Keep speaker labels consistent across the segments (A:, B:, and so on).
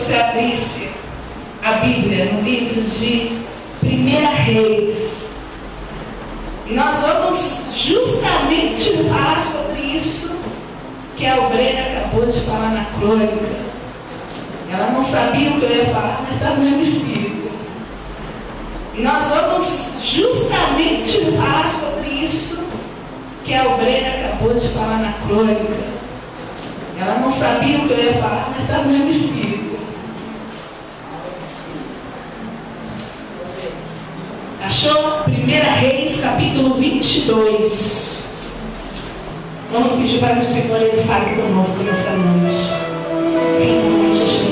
A: você abrisse a Bíblia no livro de 1 Reis. E nós vamos justamente falar sobre isso que a obreira acabou de falar na crônica. Ela não sabia o que eu ia falar, mas estava no meu espírito. E nós vamos justamente falar sobre isso que a obreira acabou de falar na crônica. Ela não sabia o que eu ia falar, mas estava no meu espírito. Achou? 1 Reis, capítulo 22. Vamos pedir para que o Senhor ele fale conosco nessa noite. Em nome de Jesus.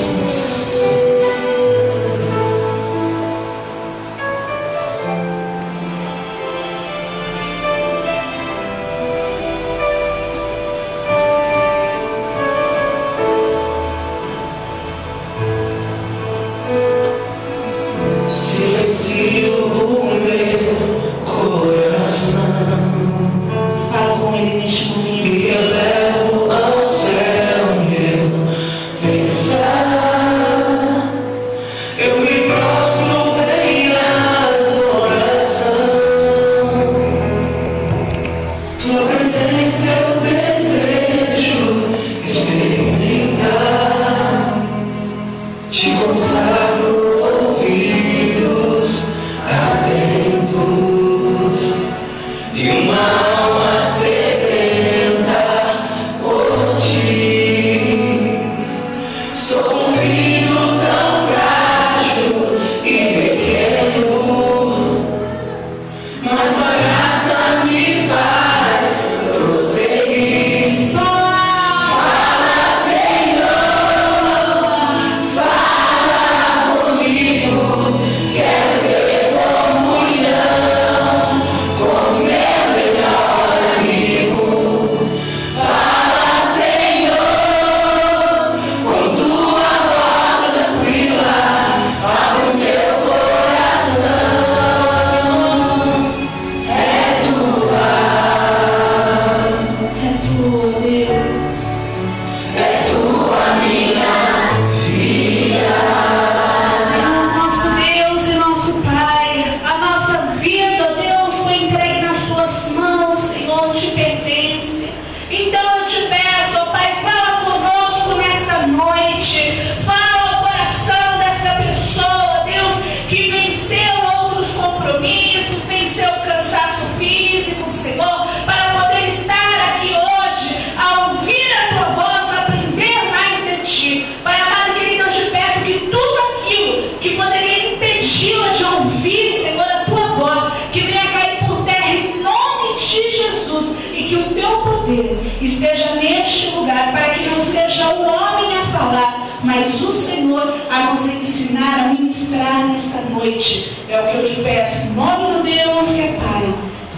B: esteja neste lugar, para que não seja o homem a falar, mas o Senhor a nos ensinar, a ministrar nesta noite. É o que eu te peço, em nome do Deus que é Pai,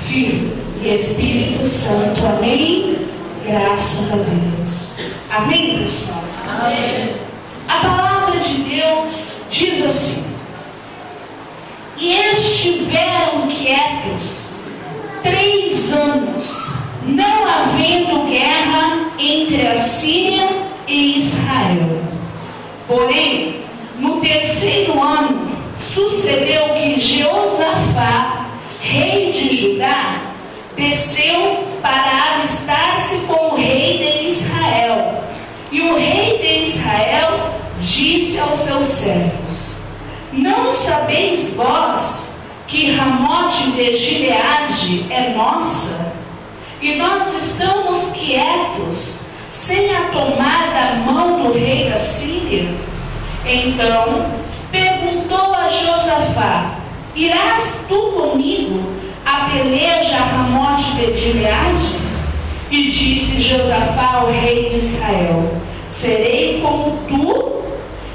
B: Filho e Espírito Santo. Amém? Graças a Deus. Amém, pessoal?
A: Amém.
B: A palavra de Deus diz assim: e estiveram quietos 3 anos, não havendo guerra entre a Síria e Israel. Porém, no 3º ano, sucedeu que Jeosafá, rei de Judá, desceu para avistar-se com o rei de Israel. E o rei de Israel disse aos seus servos: não sabeis vós que Ramote de Gileade é nossa? E nós estamos quietos, sem a tomar da mão do rei da Síria? Então perguntou a Josafá: irás tu comigo a peleja a Ramote de Gileade? E disse Josafá ao rei de Israel: serei como tu,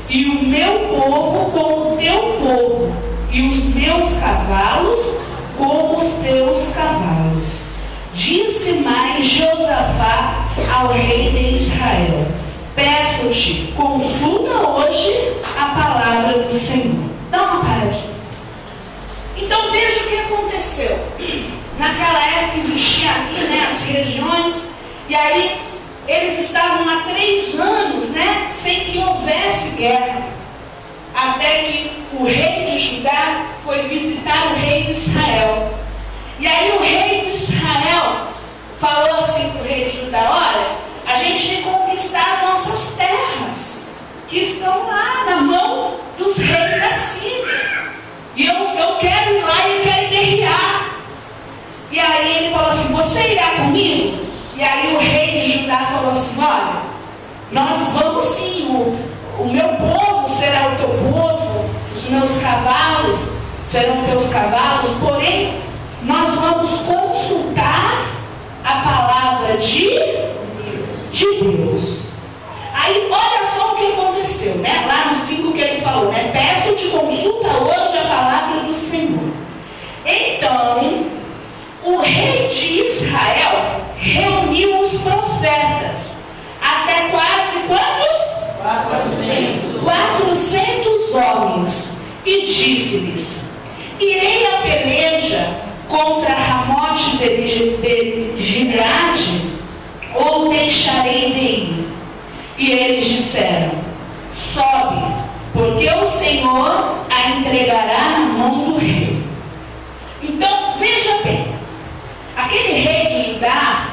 B: e o meu povo como o teu povo, e os meus cavalos como os teus cavalos. Disse mais Josafá ao rei de Israel: peço-te, consulta hoje a palavra do Senhor. Dá uma paradinha. Então veja o que aconteceu. Naquela época existia ali, as regiões, e aí eles estavam há 3 anos, sem que houvesse guerra. é que o rei de Judá foi visitar o rei de Israel. E aí o rei de Israel falou assim para o rei de Judá: olha, a gente tem que conquistar as nossas terras, que estão lá na mão dos reis da Síria. E eu quero ir lá e eu quero guerrear. E aí ele falou assim: você irá comigo? E aí o rei de Judá falou assim: olha, nós vamos sim, o meu povo será o teu povo, os meus cavalos serão teus cavalos, porém nós vamos consultar a palavra de Deus. Aí olha só o que aconteceu, né? Lá no 5 que ele falou, né? Peço-te, consulta hoje a palavra do Senhor. Então o rei de Israel reuniu os profetas, até quase quantos? 400 homens, e disse-lhes: irei a peleja contra Ramote de Gileade, ou deixarei de ir? E eles disseram: sobe, porque o Senhor a entregará na mão do rei. Então veja bem, aquele rei de Judá,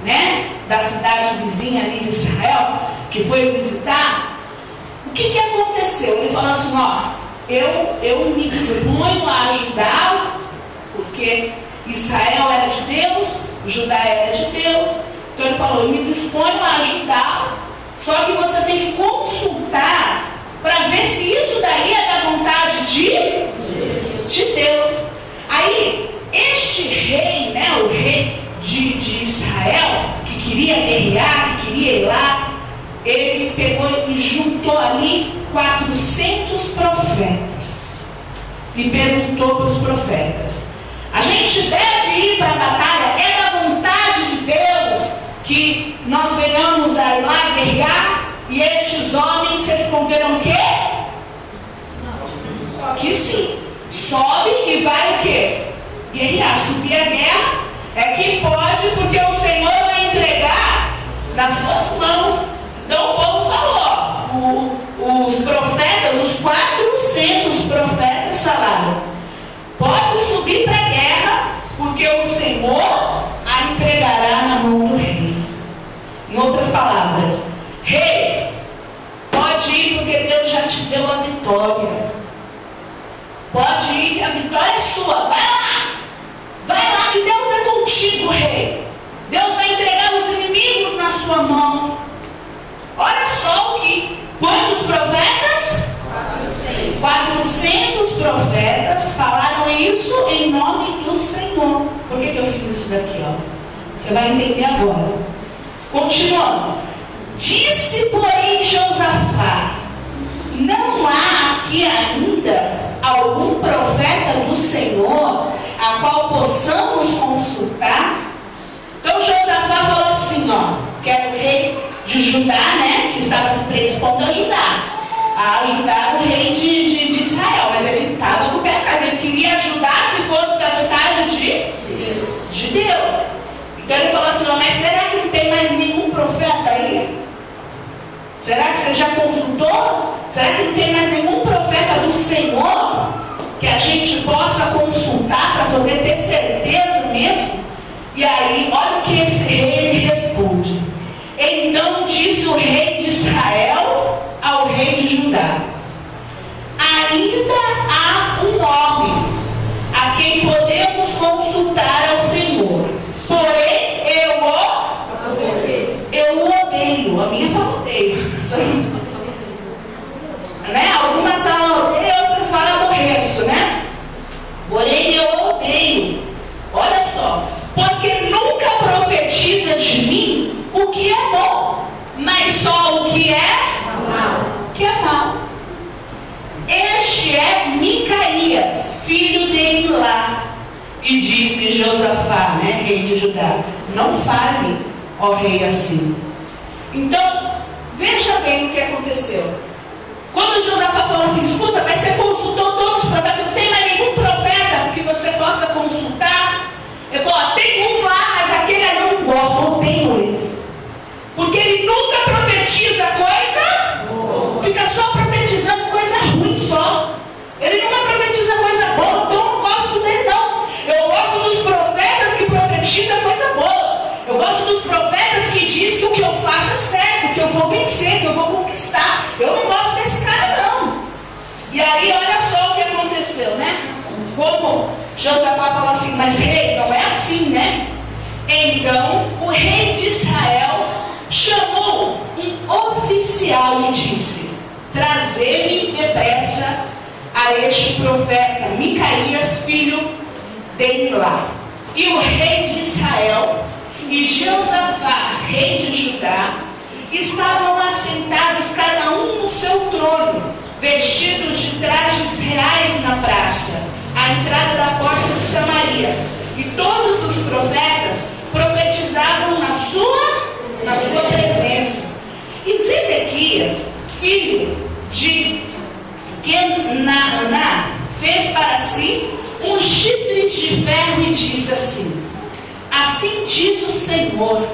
B: né, da cidade vizinha ali de Israel, que foi visitar, o que aconteceu? Ele falou assim: ó, eu me disponho a ajudá-lo, porque Israel era de Deus, Judá era de Deus. Então ele falou: eu me disponho a ajudá-lo, só que você tem que consultar para ver se isso daí é da vontade de Deus. Aí este rei, né, o rei de Israel, que queria guerrear, que queria ir lá, ele pegou e juntou ali 400 profetas e perguntou para os profetas: a gente deve ir para a batalha? É da vontade de Deus que nós venhamos a ir lá guerrear? E estes homens responderam o quê? Que sim. Sobe e vai o quê? Guerrear. Subir a guerra é que pode, porque o Senhor vai entregar nas suas mãos. Então o povo falou, os profetas, os 400 profetas falaram: pode subir para a guerra, porque o Senhor a entregará na mão do rei. Em outras palavras, rei, pode ir, porque Deus já te deu a vitória. Pode ir, que a vitória é sua. Vai lá, que Deus é contigo, rei. Deus vai entregar os inimigos na sua mão. Olha só quantos profetas? 400 profetas falaram isso em nome do Senhor. Por que eu fiz isso daqui, ó? Você vai entender agora. Continuando. Disse, porém, Josafá: não há aqui ainda algum profeta do Senhor a qual possamos consultar? Então Josafá falou assim, ó, que era o rei de Judá, né, que estava se predispondo a ajudar o rei de Israel, mas ele estava com o pé atrás, ele queria ajudar se fosse da vontade de Deus. Então ele falou assim: mas será que não tem mais nenhum profeta aí? Será que você já consultou? Será que não tem mais nenhum profeta do Senhor que a gente possa consultar para poder ter certeza mesmo? E aí, olha o que esse rei responde. Então disse o rei de Israel ao rei de Judá: ainda há um homem a quem podemos consultar ao Senhor, porém eu o odeio. A minha fala odeio. Isso aí. Né? Algumas falam odeio, outras falam aborreço, né? Porém eu odeio. Olha só. Porque nunca profetiza de mim o que é bom, mas só o que é mal. Que é mal. Este é Micaías, filho de Ilá. E disse Josafá, né, rei de Judá: não fale, ó rei, assim. Então, veja bem o que aconteceu. Quando Josafá falou assim: escuta, mas você consultou todos os profetas, não tem mais nenhum profeta que você possa consultar? Ele falou: tem um lá, mas aquele ali eu não gosto, odeio ele. Porque ele nunca profetiza coisa, fica só profetizando coisa ruim só. Josafá falou assim: mas rei, não é assim, né? Então o rei de Israel chamou um oficial e disse: trazei-me depressa a este profeta Micaías, filho de Imlá. E o rei de Israel e Josafá, rei de Judá, estavam assentados cada um no seu trono, vestidos de trajes reais na praça, à entrada da porta de Samaria. E todos os profetas profetizavam na sua presença. E Zedequias, filho de Kenaná, fez para si um chifre de ferro e disse assim: assim diz o Senhor,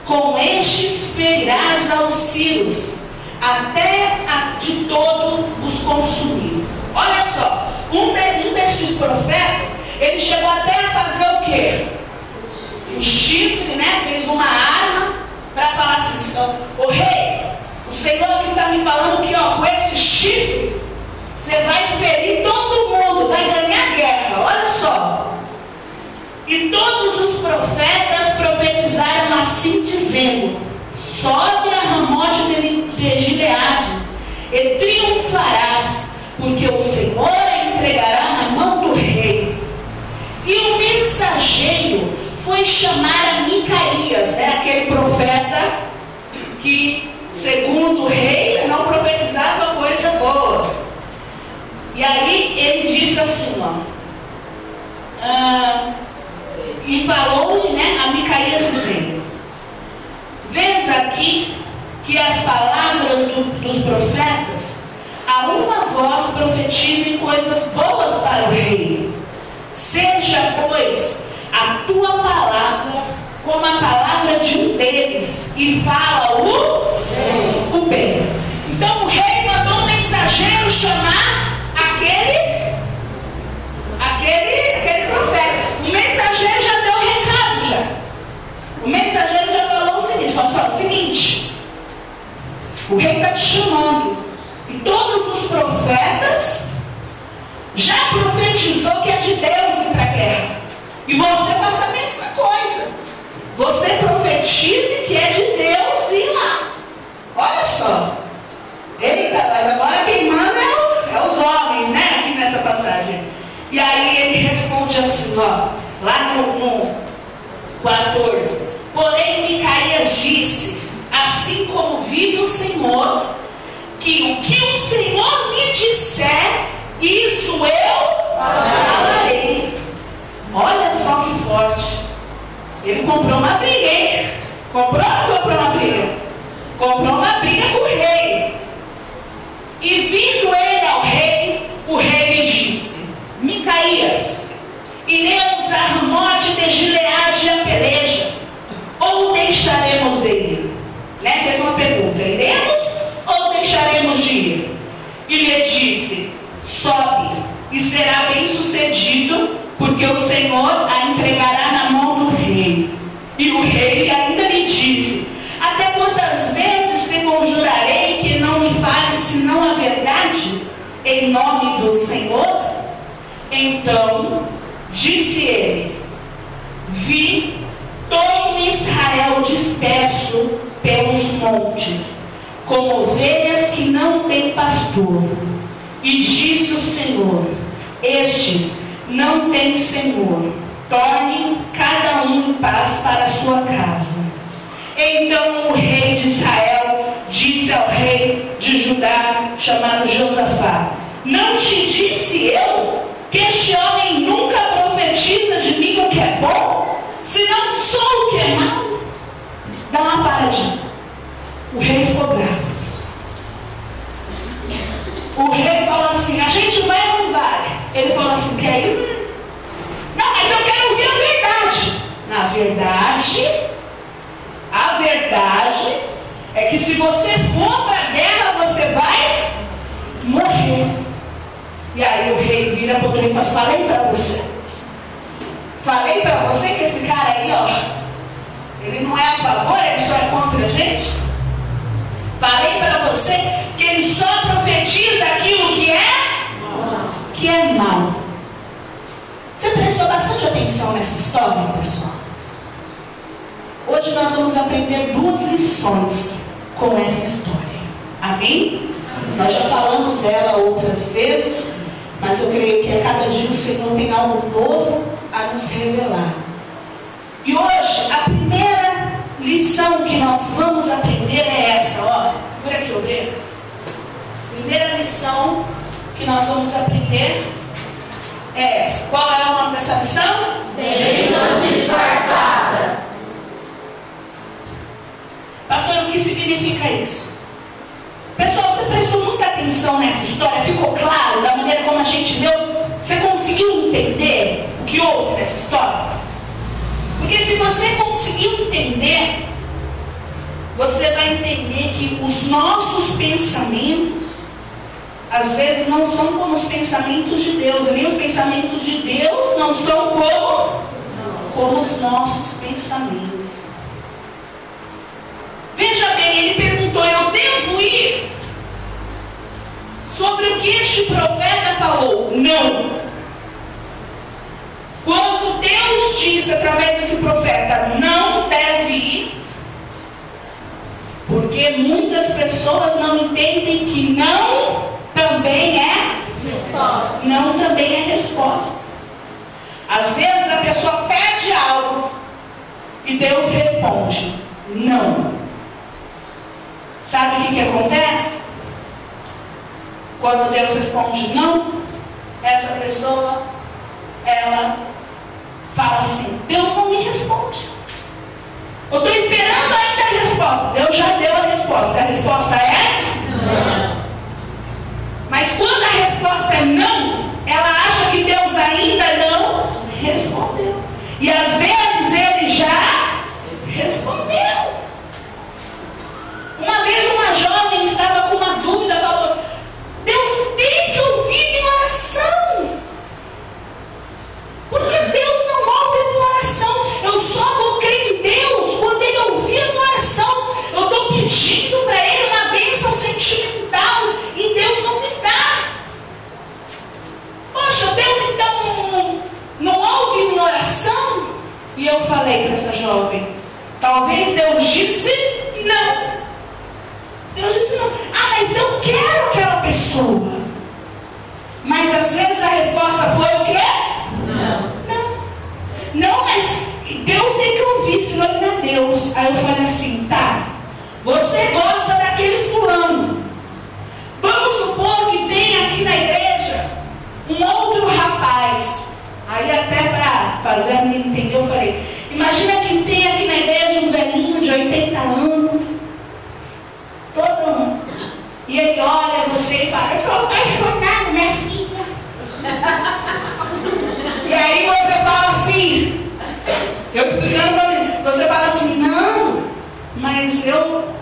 B: com estes ferirás aos sírios, até de todo os consumir. Olha só, um destes profetas, ele chegou até a fazer o quê? Um chifre, né? Fez uma arma para falar assim: ô rei, o Senhor que está me falando que, ó, com esse chifre você vai ferir todo mundo, vai ganhar guerra. Olha só. E todos os profetas profetizaram assim, dizendo: sobe a Ramote de Gileade e triunfarás, porque o Senhor a entregará na mão do rei. E o mensageiro foi chamar a Micaías, né, aquele profeta que, segundo o rei, não profetizava coisa boa. E aí ele disse assim, ó, e falou-lhe, né, a Micaías dizendo: vês aqui que as palavras dos profetas a uma voz profetizem coisas boas para o rei. Seja, pois, a tua palavra como a palavra de um deles, e fala o bem. Então o rei mandou um mensageiro chamar aquele profeta. O mensageiro já deu o recado já. O mensageiro já falou o seguinte: falou só, o seguinte, o rei está te chamando. E todos os profetas já profetizou que é de Deus ir para a guerra. E você faça a mesma coisa. Você profetize que é de Deus ir lá. Olha só. Eita, mas agora quem manda é os homens, né? Aqui nessa passagem. E aí ele responde assim, ó, lá no 14. Porém Micaías disse: assim como vive o Senhor, que o que o Senhor me disser, isso eu falarei. Olha só que forte. Ele comprou uma briga, hein? Comprou uma briga? Comprou uma briga com o rei. E vindo ele ao rei, o rei lhe disse: Micaías, iremos a Ramote de Gileade a peleja, ou deixaremos de ir? Né? Fez uma pergunta: iremos ou deixaremos de ir? E lhe disse: sobe, e será bem sucedido, porque o Senhor a entregará na mão do rei. E o rei ainda lhe disse: até quantas vezes te conjurarei que não me fales senão a verdade, em nome do Senhor? Então disse ele: vi todo Israel disperso pelos montes, como ovelhas que não têm pastor. E disse o Senhor: estes não têm senhor, tornem cada um em paz para a sua casa. Então o rei de Israel disse ao rei de Judá, chamado Josafá: não te disse eu que este homem nunca profetiza de mim o que é bom, senão só o que é mal? Dá uma paradinha. O rei ficou bravo. O rei falou assim: a gente vai ou não vai? Ele falou assim: quer ir? Não, mas eu quero ouvir a verdade. A verdade é que se você for para a guerra, você vai morrer. E aí o rei vira para o rei e fala: falei para você que esse cara aí, ó, ele não é a favor, ele só é contra a gente. Falei para você que ele só profetiza aquilo que é mal. Você atenção nessa história, pessoal? Hoje nós vamos aprender 2 lições com essa história. Amém? Nós já falamos dela outras vezes, mas eu creio que a cada dia o Senhor tem algo novo a nos revelar. E hoje, a primeira lição que nós vamos aprender é essa, ó. Segura aqui, obreiro. Primeira lição que nós vamos aprender é essa. Qual é o nome dessa lição?
C: Bênção disfarçada.
B: Pastor, o que significa isso? Pessoal, você prestou muita atenção nessa história? Ficou claro da maneira como a gente leu? Você conseguiu entender o que houve nessa história? Porque se você conseguiu entender, você vai entender que os nossos pensamentos, às vezes, não são como os pensamentos de Deus. E nem os pensamentos de Deus não são como os nossos pensamentos. Veja bem, ele perguntou: eu devo ir? Sobre o que este profeta falou? Não. Quando Deus disse através desse profeta, não deve ir, porque muitas pessoas não entendem que não também é resposta. Não também é resposta. Às vezes a pessoa pede algo e Deus responde não. Sabe o que acontece? Quando Deus responde não, essa pessoa, ela fala assim: Deus não me responde. Eu estou esperando ainda a resposta. Deus já deu a resposta. A resposta é não. Mas quando a resposta é não, ela acha que Deus ainda não respondeu. E às vezes ele já respondeu. Uma vez uma jovem estava com uma dúvida, falou: Deus tem que ouvir minha oração. Porque Deus não ouve a minha oração. Eu só vou crer em Deus quando Ele ouvir a minha oração. Eu estou pedindo para Ele uma bênção sentimental e Deus não me dá. Poxa, Deus então não ouve minha oração? E eu falei para essa jovem: talvez Deus disse não. Deus disse não. Ah, mas eu quero aquela pessoa. Mas às vezes a resposta foi o quê? Não, mas Deus tem que ouvir, senão Ele não é Deus. Aí eu falei assim: tá, você gosta daquele fulano. Vamos supor que tem aqui na igreja um outro rapaz. Aí até para fazer a menina entender, eu falei: imagina que tem aqui na igreja um velhinho de 80 anos, todo mundo. E ele olha você e fala: eu estou apaixonado, minha filha. E aí você fala assim, eu te explicando para mim, você fala assim: não, mas eu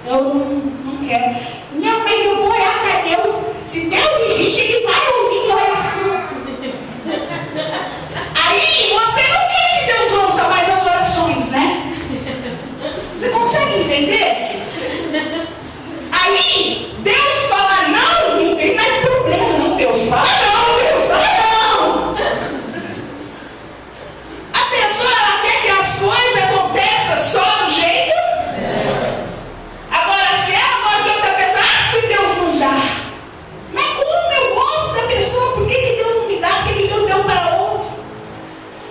B: não quero. Não, mas eu vou orar para Deus. Se Deus existe, Ele vai ouvir a oração. Aí você não quer que Deus ouça mais as orações, né? Você consegue entender? Aí Deus fala não, não tem mais problema, não. Deus fala não, Deus fala não. A pessoa, ela quer que as coisas aconteçam só do jeito. Agora, se ela gosta de outra pessoa, se Deus não dá. Mas como eu gosto da pessoa, por que Deus não me dá? Por que Deus deu para outro?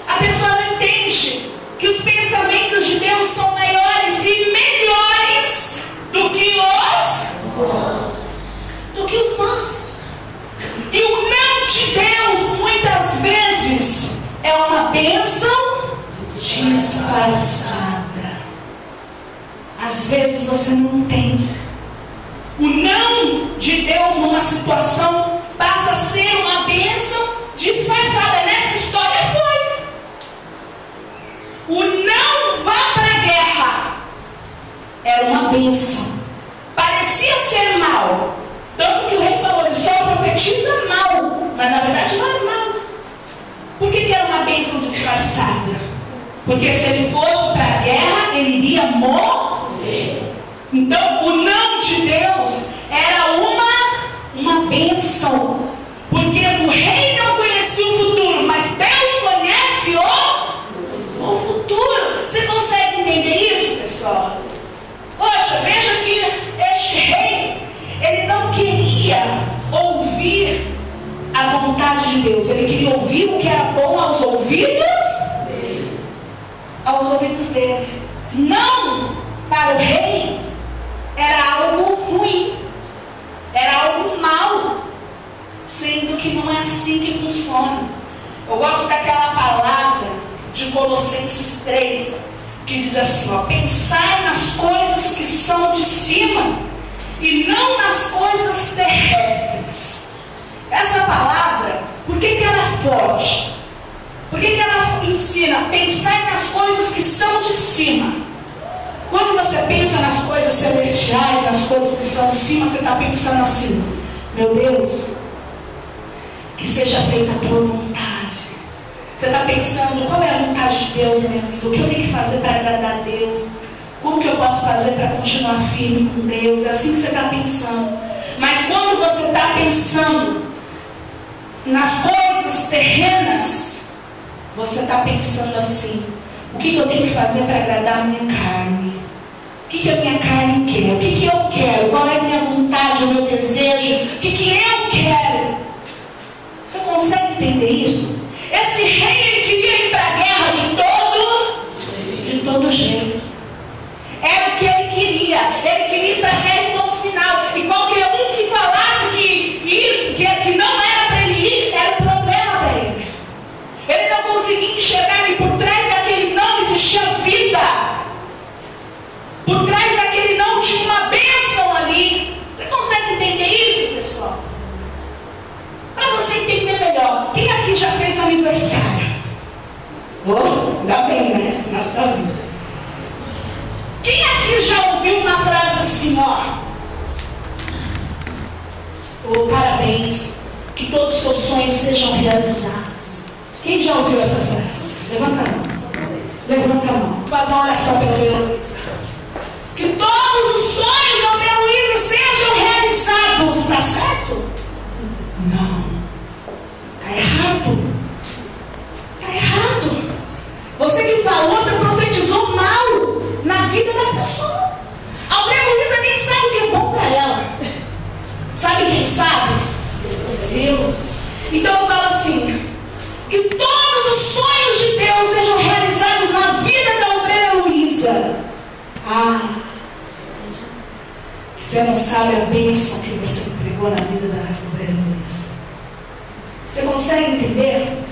B: A pessoa não entende que os pensamentos de Deus são maiores e melhores do que os nossos. E o não de Deus muitas vezes é uma bênção disfarçada. Às vezes você não entende. O não de Deus numa situação passa a ser uma bênção disfarçada. Nessa história foi. O não vá para a guerra era uma bênção. Parecia ser mal. Tanto que o rei falou: ele só profetiza mal. Mas na verdade não era mal. Por que era uma bênção disfarçada? Porque se ele fosse para a guerra, ele iria morrer. Então o não de Deus era uma bênção. Porque o rei não conhecia o futuro, mas Deus conhece o a vontade de Deus. Ele queria ouvir o que era bom aos ouvidos dele. Não para o rei era algo ruim, era algo mau, sendo que não é assim que funciona. Eu gosto daquela palavra de Colossenses 3, que diz assim, ó: pensai nas coisas que são de cima e não nas coisas terrestres. Essa palavra, por que ela é forte? Por que ela ensina? Pensai nas coisas que são de cima. Quando você pensa nas coisas celestiais, nas coisas que são de cima, você está pensando assim: meu Deus, que seja feita a tua vontade. Você está pensando: qual é a vontade de Deus na minha vida? O que eu tenho que fazer para agradar a Deus? Como que eu posso fazer para continuar firme com Deus? É assim que você está pensando. Mas quando você está pensando nas coisas terrenas, você está pensando assim: o que eu tenho que fazer para agradar a minha carne? O que a minha carne quer? O que eu quero? Qual é a minha vontade, o meu desejo? O que eu quero? Você consegue entender isso? Esse rei, ele queria ir para a guerra de todo jeito. Era o que ele queria. Ele queria ir para a guerra em ponto final. E qualquer um que falasse que não era para ele ir, era um problema para ele. Ele não conseguia enxergar que por trás daquele não existia vida. Por trás daquele não tinha uma bênção ali. Você consegue entender isso, pessoal? Para você entender melhor, quem aqui já fez aniversário? Ainda bem, né? Final da vida. Quem aqui já ouviu uma frase assim, ó: parabéns, que todos os seus sonhos sejam realizados? Quem já ouviu essa frase? Levanta a mão. Levanta a mão. Faz uma oração pela Maria Luísa. Que todos os sonhos da Maria Luísa sejam realizados. Está certo? Não. Está errado. Está errado. Você que falou, você profetizou mal na vida da pessoa. A Maria Luísa nem sabe o que é bom para ela. Sabe quem sabe? Deus. Então eu falo assim: que todos os sonhos de Deus sejam realizados na vida da Maria Luísa. Você não sabe a bênção que você entregou na vida da Maria Luísa. Você consegue entender?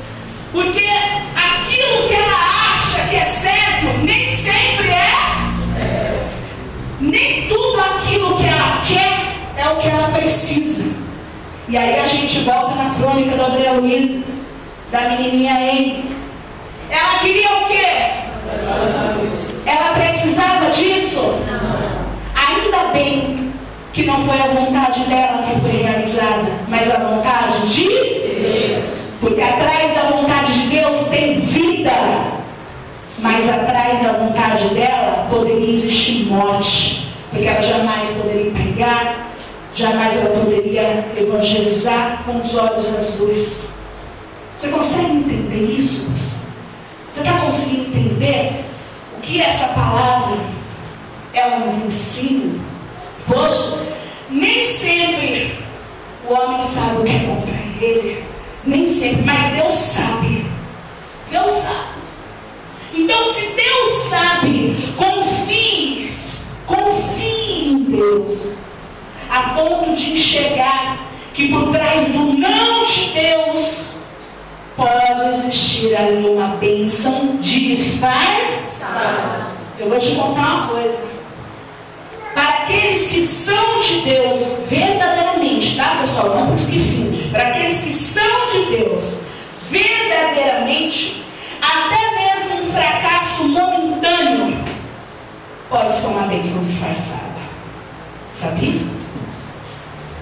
B: Porque aquilo que ela acha que é certo, nem sempre é certo. Nem tudo aquilo que ela quer é o que ela precisa. E aí a gente volta na crônica da Maria Luísa, da menininha Amy. Ela queria o quê? Ela precisava disso? Não. Ainda bem que não foi a vontade dela que foi realizada, mas a vontade de Deus. Porque atrás da vontade de Deus tem vida, mas atrás da vontade dela poderia existir morte, porque ela jamais poderia pregar, jamais ela poderia evangelizar com os olhos azuis. Você consegue entender isso, pessoal? Você está conseguindo entender o que essa palavra ela nos ensina? Poxa, nem sempre o homem sabe o que é bom para ele, nem sempre, mas Deus sabe. Deus sabe. Então, se Deus sabe, confie em Deus, a ponto de enxergar que por trás do não de Deus pode existir ali uma bênção disfarçada. Eu vou te contar uma coisa. Para aqueles que são de Deus verdadeiramente, tá, pessoal? Não para os que fingem. Para aqueles que são de Deus verdadeiramente, até mesmo um fracasso momentâneo pode ser uma bênção disfarçada. Sabia?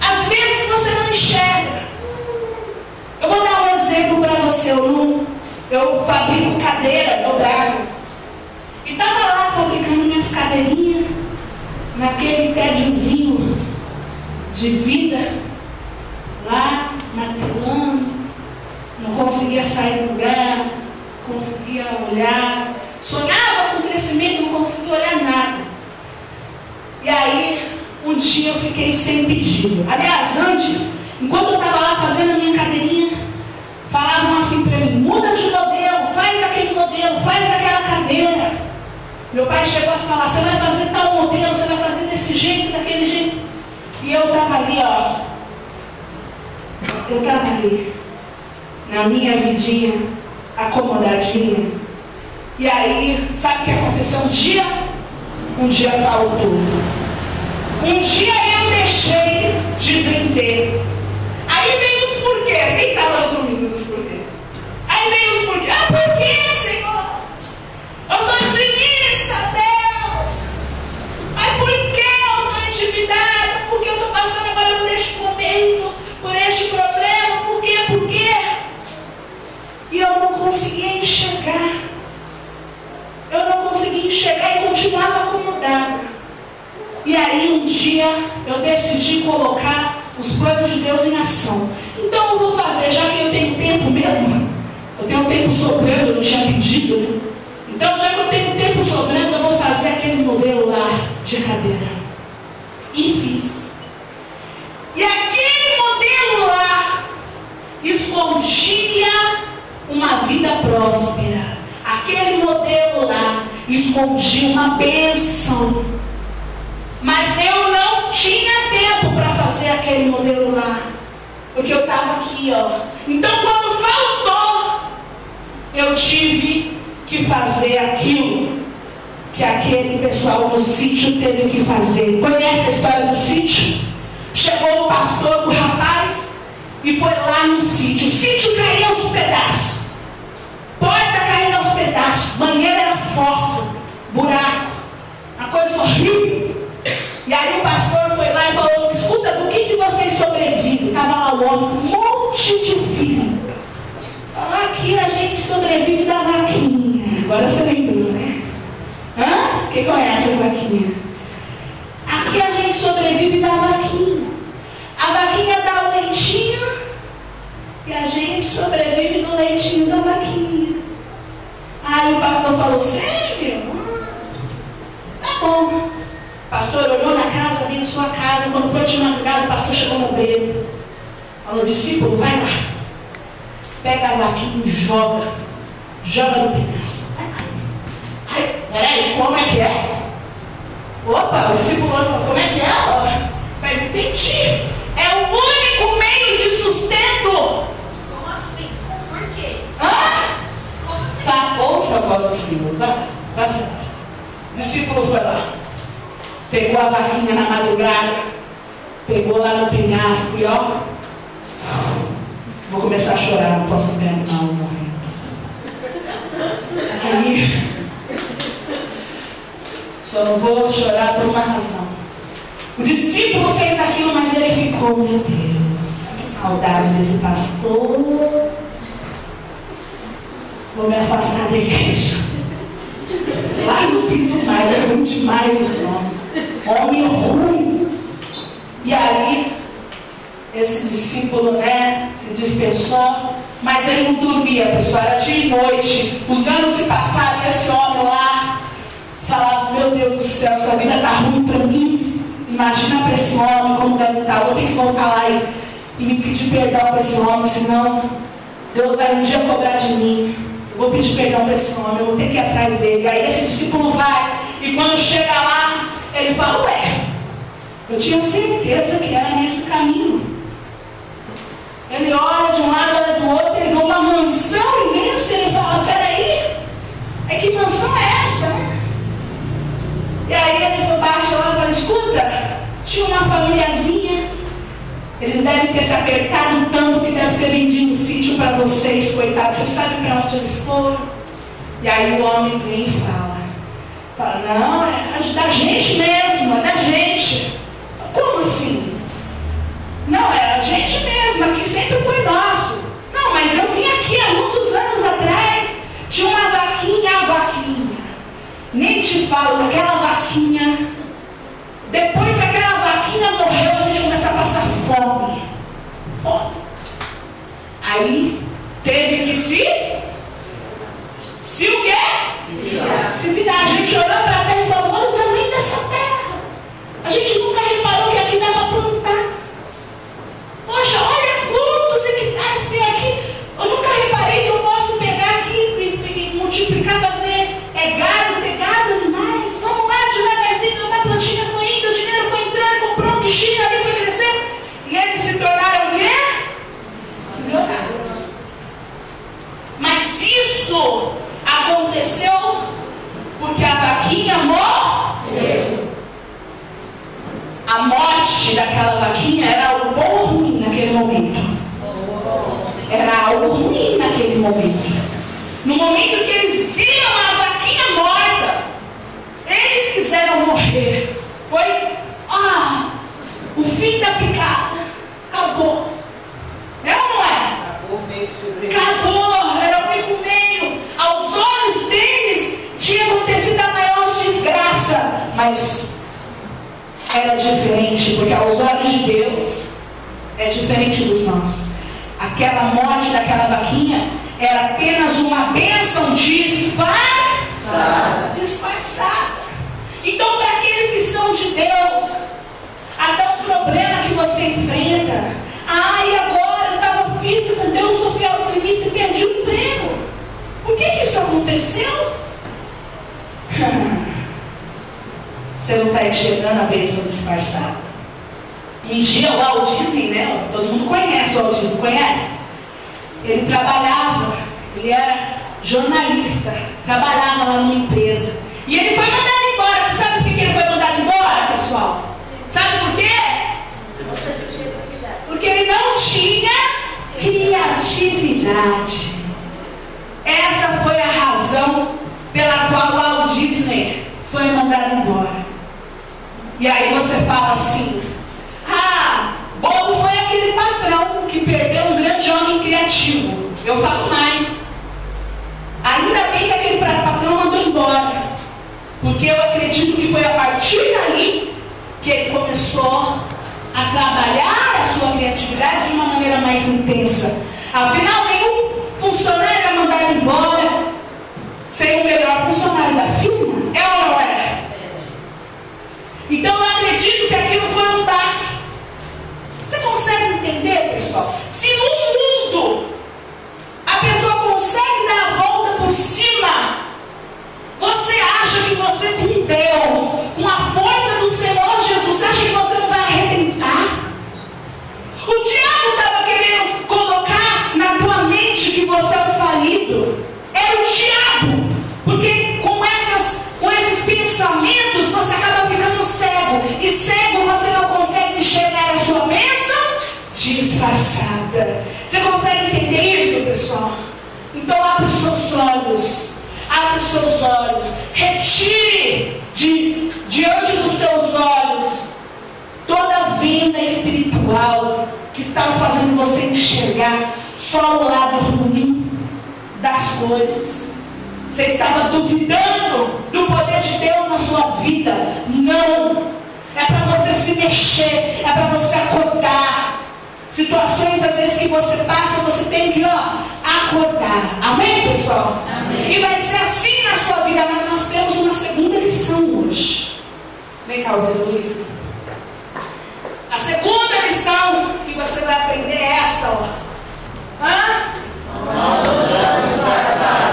B: Às vezes você não enxerga. Eu vou dar um exemplo para você. Eu fabrico cadeira dobrável. E estava lá fabricando minhas cadeirinhas, naquele tédiozinho de vida, lá, martelando, não conseguia sair do lugar, não conseguia olhar, sonhava com crescimento, não conseguia olhar nada. E aí, um dia eu fiquei sem pedido. Aliás, antes, enquanto eu estava lá fazendo a minha cadeirinha, Meu pai chegou a falar, você vai fazer tal modelo, você vai fazer desse jeito, daquele jeito. E eu estava ali, ó. Eu estava ali, na minha vidinha, acomodadinha. E aí, sabe o que aconteceu um dia? Um dia faltou. Um dia eu deixei de vender. Aí veio os porquês. Quem estava no domingo dos porquês? Aí veio os porquês. Ah, por quê, Senhor? Eu sou dizimista, Deus. Ai, por que eu estou endividada? Por que eu estou passando agora por este momento? Por este problema? Por quê? Por quê? E eu não conseguia enxergar. Eu não conseguia enxergar e continuava acomodada. E aí um dia eu decidi colocar os planos de Deus em ação. Então eu vou fazer, já que eu tenho tempo mesmo, eu tenho tempo sobrando, eu não tinha pedido, né? Então já que eu tenho tempo sobrando, eu vou fazer aquele modelo lá de cadeira. E fiz. E aquele modelo lá escondia uma vida próspera. Aquele modelo lá escondia uma bênção. Mas eu não tinha tempo para fazer aquele modelo lá. Porque eu estava aqui, ó. Então quando faltou, eu tive que fazer aquilo que aquele pessoal no sítio teve que fazer. Conhece a história do sítio? Chegou o pastor com o rapaz e foi lá no sítio. O sítio caía aos pedaços. Porta caindo aos pedaços. Banheiro era fossa. Buraco. Uma coisa horrível. E aí o pastor foi lá e falou, escuta, do que vocês sobrevivem? Estava lá o homem, um monte de filho. Falou, aqui a gente sobrevive da vaquinha. Agora você lembrou, né? Hã? Quem conhece a vaquinha? Aqui a gente sobrevive da vaquinha. A vaquinha dá o leitinho e a gente sobrevive do leitinho da vaquinha. Aí o pastor falou, sério? Tá bom. O pastor olhou na casa, ali na sua casa. Quando foi de madrugada, o pastor chegou no obreiro. Falou, discípulo, vai lá. Pega a vaquinha e joga. Joga no pedaço. Ai, peraí, como é que é? Opa, o discípulo falou, como é que é? Vai, entendi. É o único meio de sustento.
C: Como assim? Por quê?
B: Hã?
C: Como assim?
B: Tá, ouça a voz do Senhor. Vai. O discípulo foi lá. Pegou a vaquinha na madrugada, pegou lá no penhasco e ó, vou começar a chorar, não posso ver não, morrendo. Aí, só não vou chorar por uma razão. O discípulo fez aquilo, mas ele ficou, meu Deus, que saudade desse pastor. Vou me afastar da igreja. Lá não piso mais, é ruim demais esse homem. Homem ruim. E aí, esse discípulo, né, se dispensou, mas ele não dormia, pessoal, era dia e noite. Os anos se passaram e esse homem lá falava, meu Deus do céu, sua vida está ruim para mim. Imagina para esse homem como deve estar. Vou ter que voltar lá e me pedir perdão para esse homem, senão Deus vai um dia cobrar de mim. Eu vou pedir perdão para esse homem, eu vou ter que ir atrás dele. Aí esse discípulo vai, e quando chega lá, ele fala, ué, eu tinha certeza que era nesse caminho. Ele olha de um lado, olha do outro, ele vê uma mansão imensa, ele fala, peraí, que mansão é essa, né? E aí ele foi baixo lá e fala, escuta, tinha uma famíliazinha, eles devem ter se apertado tanto que deve ter vendido o sítio para vocês, coitados, você sabe para onde eles foram? E aí o homem vem e fala, não, é da gente mesmo, é da gente. Como assim? Não, é a gente mesmo, aqui sempre foi nosso. Não, mas eu vim aqui há muitos anos atrás, tinha uma vaquinha, a vaquinha. Nem te falo, daquela vaquinha, depois que aquela vaquinha morreu, a gente começou a passar fome. Fome. Aí, teve que se o quê? Se virar. A gente olhou para a terra e falou, olha o tamanho dessa terra. A gente nunca reparou que aqui dava para plantar. Poxa, olha quantos hectares tem aqui. Eu nunca reparei que eu posso pegar aqui e multiplicar, fazer gado, ter gado, animais. algo ruim naquele momento. No momento que eles viram a vaquinha morta, eles quiseram morrer. Foi, o fim da picada. Acabou. É ou não é? Acabou. Era o único meio. Aos olhos deles tinha acontecido a maior desgraça. Mas era diferente, porque aos olhos de Deus é diferente dos nossos. Aquela morte daquela vaquinha era apenas uma bênção disfarçada. Então, para aqueles que são de Deus, até o problema que você enfrenta, e agora eu estava firme com Deus, sou fiel ao serviço e perdi o emprego. Por que isso aconteceu? Você não está enxergando a bênção disfarçada? Um dia o Walt Disney, né? Todo mundo conhece o Walt Disney, conhece? Ele trabalhava, ele era jornalista, trabalhava lá numa empresa. E ele foi mandado embora. Você sabe por que ele foi mandado embora, pessoal? Sabe por quê? Porque ele não tinha criatividade. Essa foi a razão pela qual o Walt Disney foi mandado embora. E aí você fala assim: bobo foi aquele patrão que perdeu um grande homem criativo. Eu falo mais. Ainda bem que aquele patrão mandou embora. Porque eu acredito que foi a partir dali que ele começou a trabalhar a sua criatividade de uma maneira mais intensa. Afinal, nenhum funcionário é mandado embora sem o melhor funcionário da firma. É ou não é? Então eu acredito que aquilo foi um baque. Você consegue entender, pessoal? Se no mundo a pessoa consegue dar a volta por cima, você acha que você com Deus, com a força do Senhor Jesus, você acha que você não vai arrebentar? O diabo estava querendo colocar na tua mente que você é um falido. Era o diabo. Porque com esses pensamentos você acaba ficando cego. E cego você não consegue enxergar a sua bênção disfarçada. Você consegue entender isso, pessoal? Então abre os seus olhos. Abre os seus olhos. Retire diante dos teus olhos toda a venda espiritual que estava fazendo você enxergar só o lado ruim das coisas. Você estava duvidando do poder de Deus na sua vida. Não. É para você se mexer. É para você acordar. Situações às vezes que você passa, você tem que acordar. Amém, pessoal? Amém. E vai ser assim na sua vida. Mas nós temos uma segunda lição hoje. Vem cá, Luiz. A segunda lição que você vai aprender é essa,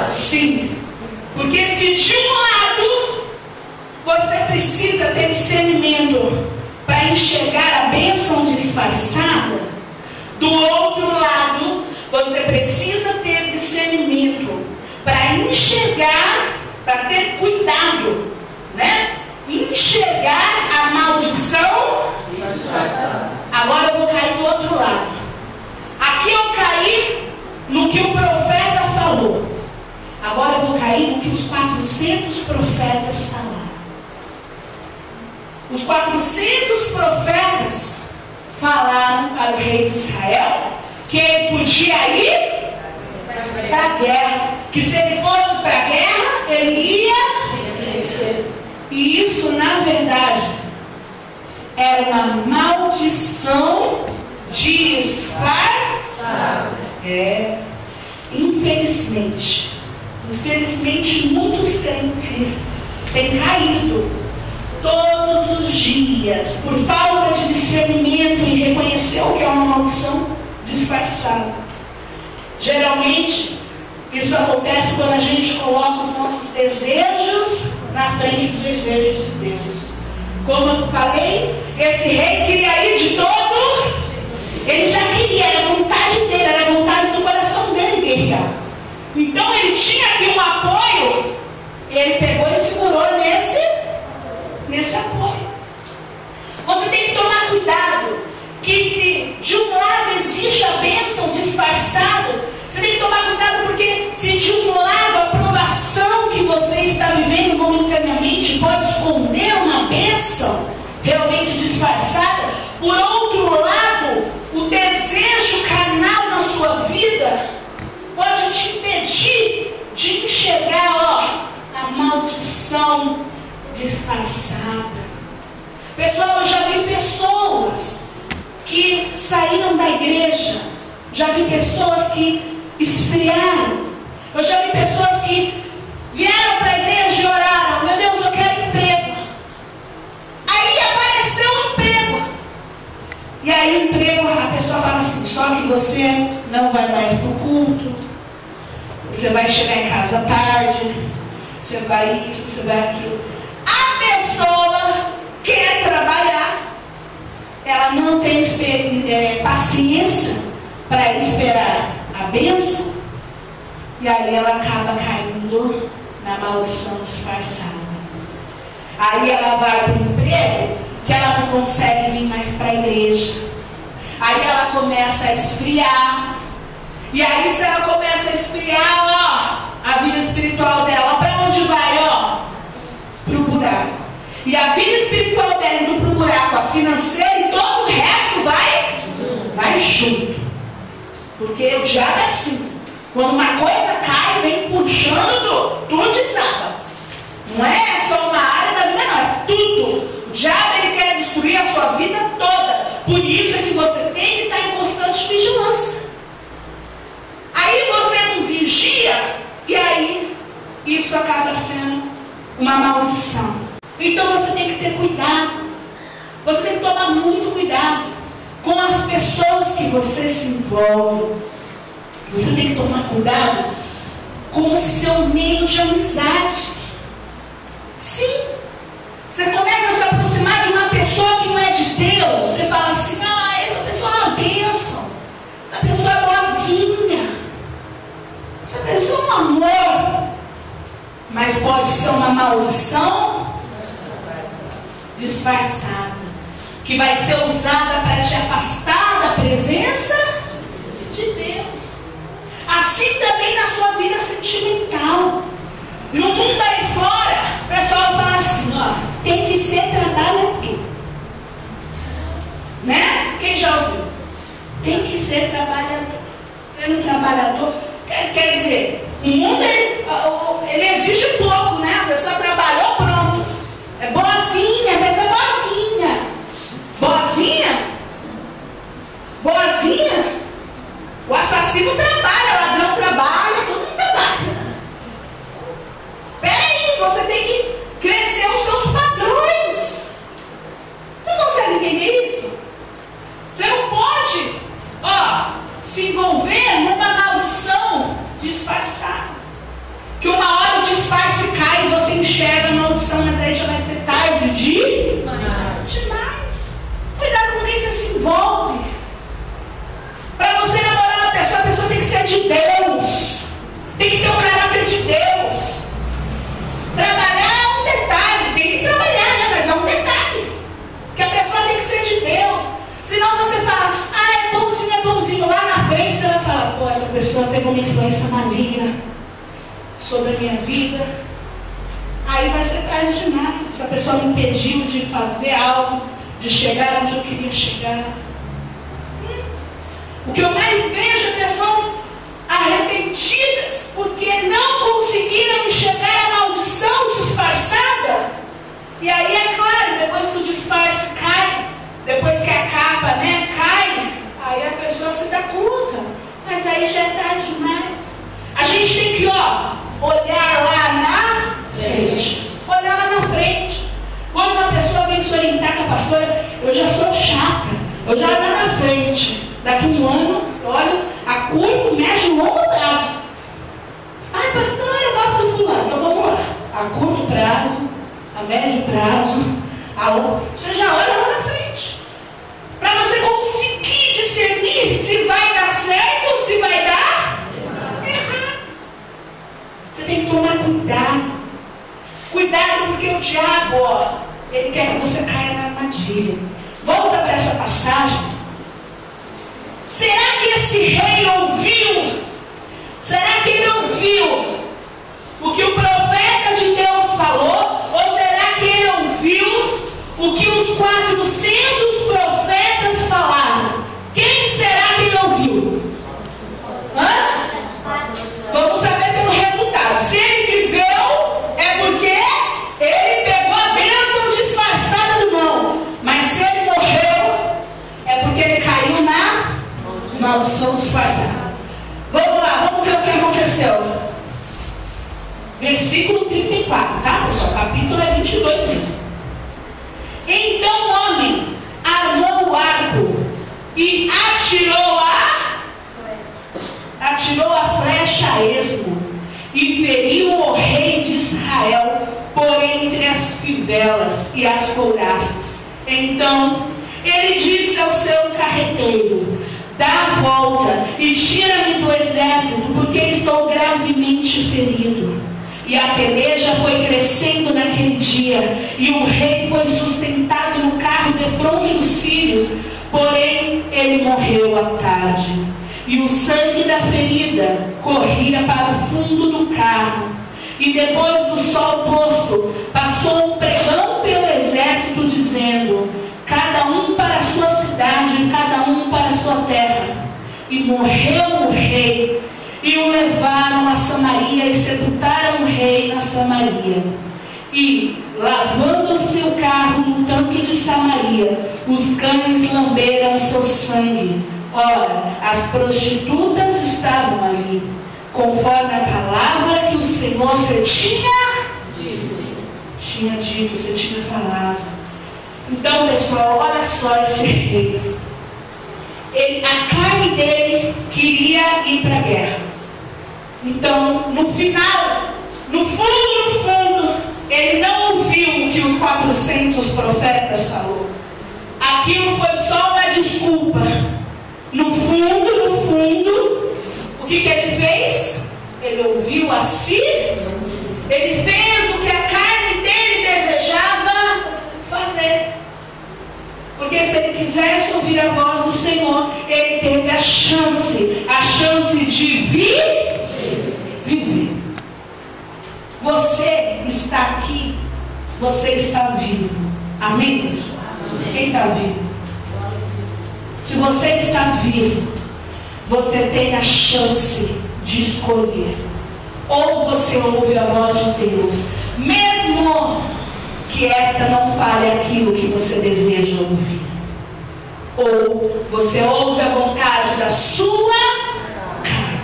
B: Sim. Porque se de um lado você precisa ter discernimento para enxergar a bênção disfarçada, do outro lado você precisa ter discernimento para enxergar, para ter cuidado, né? Enxergar a maldição disfarçada. Agora eu vou cair do outro lado. Aqui eu caí no que o profeta falou. Agora eu vou cair no que os 400 profetas falaram. Os 400 profetas falaram para o rei de Israel que ele podia ir para a guerra. Que se ele fosse para a guerra, ele ia vencer. E isso, na verdade, era uma maldição disfarçada. Infelizmente, muitos crentes têm caído todos os dias por falta de discernimento em reconhecer o que é uma maldição disfarçada. Geralmente, isso acontece quando a gente coloca os nossos desejos na frente dos desejos de Deus. Como eu falei, esse rei queria ir de todo. Ele já queria, era vontade dele, era vontade do coração dele guerrear. Então ele tinha aqui um apoio. Ele pegou e segurou nesse apoio. Você tem que tomar cuidado que se de um lado existe a bênção disfarçada, você Se de um lado a aprovação que você está vivendo momentaneamente pode esconder uma bênção realmente disfarçada, por outro lado, o desejo carnal na sua vida pode te impedir de enxergar a maldição disfarçada. Pessoal, eu já vi pessoas que saíram da igreja, já vi pessoas que esfriaram, eu já vi pessoas que vieram para a igreja e oraram: meu Deus, eu quero emprego. Aí apareceu um emprego. E aí o emprego, a pessoa fala assim: só que você não vai mais para o culto, você vai chegar em casa tarde, você vai isso, você vai aquilo. A pessoa quer trabalhar, ela não tem paciência para esperar a bênção, e aí ela acaba caindo na maldição disfarçada. Aí ela vai para o emprego que ela não consegue vir mais para a igreja. Aí ela começa a esfriar. E aí, se ela começa a esfriar, ó, a vida espiritual dela, para onde vai? Ó, para o buraco. E a vida espiritual dela indo para o buraco, a financeira, e todo o resto vai junto. Porque o diabo é assim: quando uma coisa cai, vem puxando tudo desaba. Não é só uma área da vida, não, é tudo. O diabo, ele quer destruir a sua vida toda. Por isso é que você tem que estar em constante vigilância. Aí você não vigia, e aí isso acaba sendo uma maldição. Então você tem que ter cuidado. Você tem que tomar muito cuidado com as pessoas que você se envolve. Você tem que tomar cuidado com o seu meio de amizade. Sim. Você começa a se aproximar de uma pessoa que não é de Deus. Você fala assim: ah, essa pessoa é uma bênção. Essa pessoa é boazinha. Essa pessoa é um amor. Mas pode ser uma maldição disfarçada, que vai ser usada para te afastar da presença de Deus. Assim também na sua vida sentimental. No mundo aí fora, o pessoal fala assim: ó, tem que ser trabalhador. Né? Quem já ouviu? Tem que ser trabalhador. Sendo trabalhador, quer dizer, o mundo ele exige pouco, né? A pessoa trabalhou, pronto. É boazinha, mas é boazinha. Boazinha? Boazinha? O assassino trabalha, o ladrão trabalha, todo mundo trabalha. Peraí, você tem que crescer os seus padrões. Você consegue entender isso? Você não pode, ó, se envolver numa maldição disfarçada. Que uma hora o disfarce cai e você enxerga a maldição, mas aí já vai ser tarde demais. Cuidado com quem você se envolve. Para você namorar uma pessoa, a pessoa tem que ser de Deus. Tem que ter o caráter de Deus. Trabalhar é um detalhe, tem que trabalhar, né? Mas é um detalhe. Que a pessoa tem que ser de Deus. Senão você fala: ah, é bonzinho. Lá na frente você vai falar: pô, essa pessoa teve uma influência maligna sobre a minha vida. Aí vai ser tarde demais. Essa pessoa me impediu de fazer algo, de chegar onde eu queria chegar. O que eu mais vejo é pessoas arrependidas porque não conseguiram enxergar a maldição disfarçada. E aí, é claro, depois que o disfarce cai, depois que a capa, né, cai, aí a pessoa se dá conta. Mas aí já é tarde demais. A gente tem que, olhar lá na frente. Olhar lá na frente. Quando uma pessoa vem se orientar com a pastora, eu já sou chata. Eu já olho lá na frente. Daqui um ano, eu olho a curto, médio e longo prazo. Ai, pastor, eu gosto do fulano. Então vamos lá. A curto prazo, a médio prazo, a longo. Você já olha lá na frente. Para você conseguir discernir se vai dar certo ou se vai dar errado. Você tem que tomar cuidado. Cuidado porque o diabo, ele quer que você caia na armadilha. Volta para essa passagem. Será que esse rei ouviu? Será que ele ouviu 400 profetas falaram. Quem será que ele ouviu? Vamos saber pelo resultado. Se ele viveu, é porque ele pegou a bênção disfarçada do mão. Mas se ele morreu, é porque ele caiu na maldição disfarçada. Vamos lá, vamos ver o que aconteceu. Versículo 34, tá, pessoal? Capítulo é 22 mesmo. Então o homem armou o arco e atirou a flecha a esmo e feriu o rei de Israel por entre as fivelas e as couraças. Então ele disse ao seu carreteiro: dá a volta e tira-me do exército, porque estou gravemente ferido. E a peleja foi crescendo naquele dia, e o rei foi sustentado no carro defronte dos sírios, porém ele morreu à tarde. E o sangue da ferida corria para o fundo do carro. E depois do sol posto, passou um pregão pelo exército, dizendo: cada um para a sua cidade, cada um para a sua terra. E morreu o rei. E o levaram a Samaria e sepultaram o rei na Samaria. E, lavando-se o carro no tanque de Samaria, os cães lamberam o seu sangue. Ora, as prostitutas estavam ali, conforme a palavra que o Senhor você tinha dito, você tinha falado. Então, pessoal, olha só esse rei. A carne dele queria ir para a guerra. Então, no final, no fundo, ele não ouviu o que os 400 profetas falaram. Aquilo foi só uma desculpa. No fundo, o que ele fez? Ele ouviu a si. Ele fez o que a carne dele desejava fazer. Porque se ele quisesse ouvir a voz do Senhor, ele teve a chance de viver. Você está aqui, você está vivo. Amém, pessoal? Quem está vivo? Se você está vivo, você tem a chance de escolher. Ou você ouve a voz de Deus, mesmo que esta não fale aquilo que você deseja ouvir. Ou você ouve a vontade da sua carne.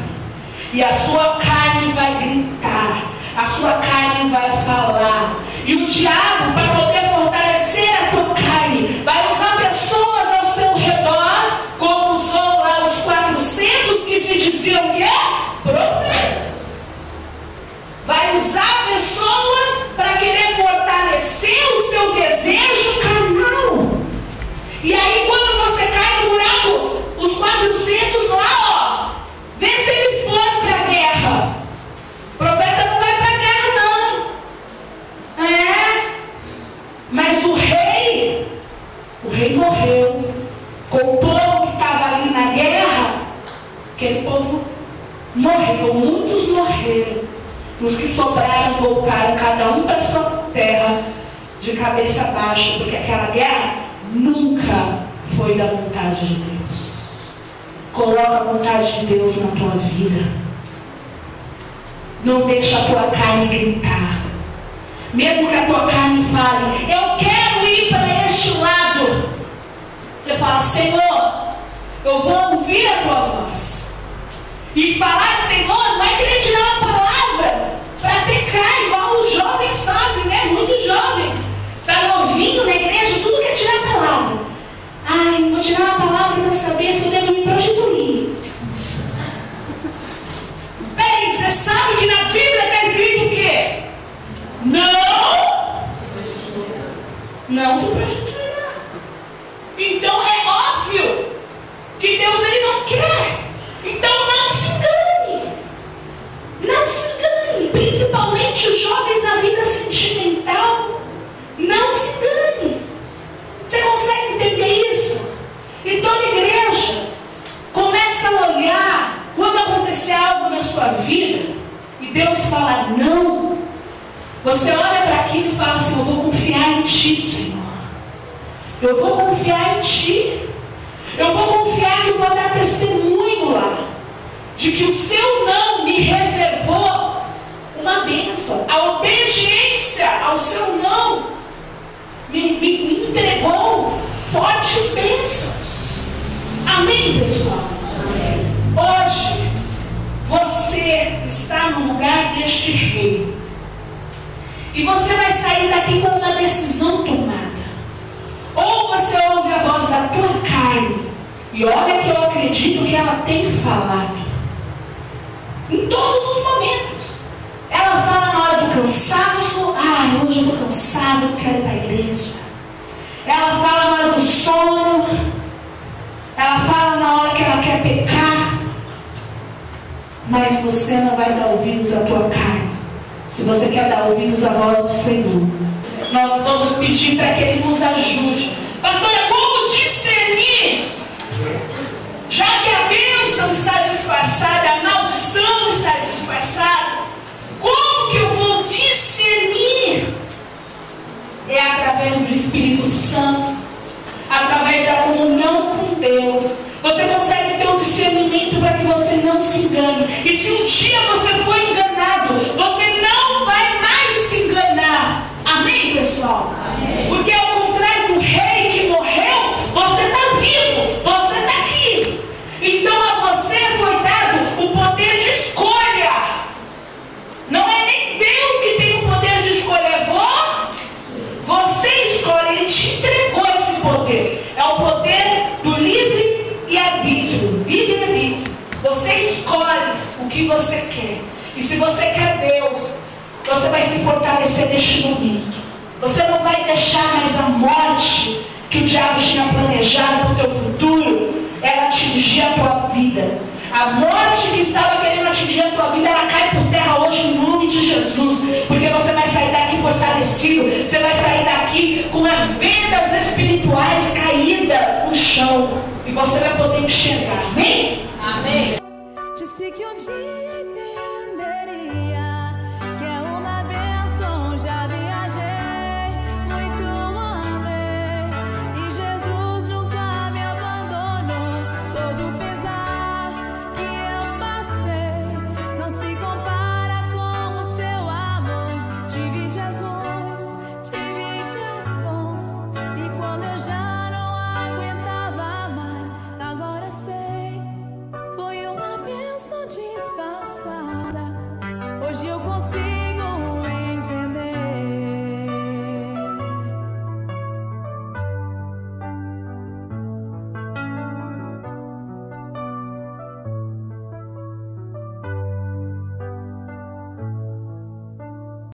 B: E a sua carne vai gritar. A sua carne vai falar. E o diabo, para poder fortalecer a tua carne, vai usar pessoas ao seu redor, como usou lá os 400 que se diziam que profetas. Vai usar pessoas para querer fortalecer o seu desejo carnal. E aí quando você cai no buraco, os 400 lá, vê se eles foram para a guerra. O profeta não vai para a guerra não. Mas o rei morreu. Com o povo que estava ali na guerra, aquele povo morreu, muitos morreram. Os que sobraram voltaram cada um para sua terra de cabeça baixa, porque aquela guerra nunca foi da vontade de Deus. Coloca a vontade de Deus na tua vida. Não deixa a tua carne gritar. Mesmo que a tua carne fale: eu quero ir para este lado. Você fala: Senhor, eu vou ouvir a tua voz. E falar: Senhor, não é querer tirar uma palavra para pecar, igual os jovens fazem, né? Muitos jovens. Está novinho na igreja, tudo quer tirar a palavra. Ai, vou tirar uma palavra para saber se eu devo me prostituir. Bem, você sabe que na Bíblia está escrito o quê? Não se prostituirá. Então é óbvio que Deus ele não quer. Então não se engane. Não se engane. Principalmente os jovens na vida sentimental. Não se engane. Você consegue entender isso? E toda igreja começa a olhar quando acontecer algo na sua vida e Deus fala não. Você olha para aquilo e fala assim: eu vou confiar em ti, Senhor. Eu vou confiar em Ti. Eu vou confiar que eu vou dar testemunho lá. De que o Seu não me reservou uma bênção. A obediência ao Seu não me entregou fortes bênçãos. Amém, pessoal? Amém. Hoje, você está no lugar deste rei. E você vai sair daqui com uma decisão tomada. Ou você ouve a voz da tua carne. E olha que eu acredito que ela tem falado. Em todos os momentos. Ela fala na hora do cansaço. Ah, hoje eu estou cansado, eu quero ir para a igreja. Ela fala na hora do sono. Ela fala na hora que ela quer pecar. Mas você não vai dar ouvidos à tua carne. Se você quer dar ouvidos à voz do Senhor, nós vamos pedir para que Ele nos ajude. Pastora, como discernir? Já que a bênção está disfarçada, a maldição está disfarçada, como que eu vou discernir? É através do Espírito Santo, através da comunhão com Deus. Você consegue ter um discernimento para que você não se engane. E se um dia você for enganado, você não vai mais se enganar. Amém, pessoal? Amém. Porque ao contrário do rei que morreu, você está vivo, você está aqui. Então a você foi dado o poder de escolha. Não é nem Deus que tem o poder de escolha. Você escolhe, Ele te entregou esse poder. É o poder do livre e arbítrio, livre-arbítrio. Você escolhe o que você quer. E se você quer Deus, você vai se fortalecer neste momento. Você não vai deixar mais a morte que o diabo tinha planejado para o teu futuro, ela atingir a tua vida. A morte que estava querendo atingir a tua vida, ela cai por terra hoje em nome de Jesus. Porque você vai sair daqui fortalecido. Você vai sair daqui com as vendas espirituais caídas no chão. E você vai poder enxergar. Amém? Amém.
D: Disse que um dia entenderia que é uma bênção. Já viajei, muito andei, e Jesus nunca me abandonou. Todo o pesar que eu passei não se compara com o seu amor. Divide as ruins, divide as bons, e quando eu já não aguentava mais, agora sei, foi uma bênção disfarçada.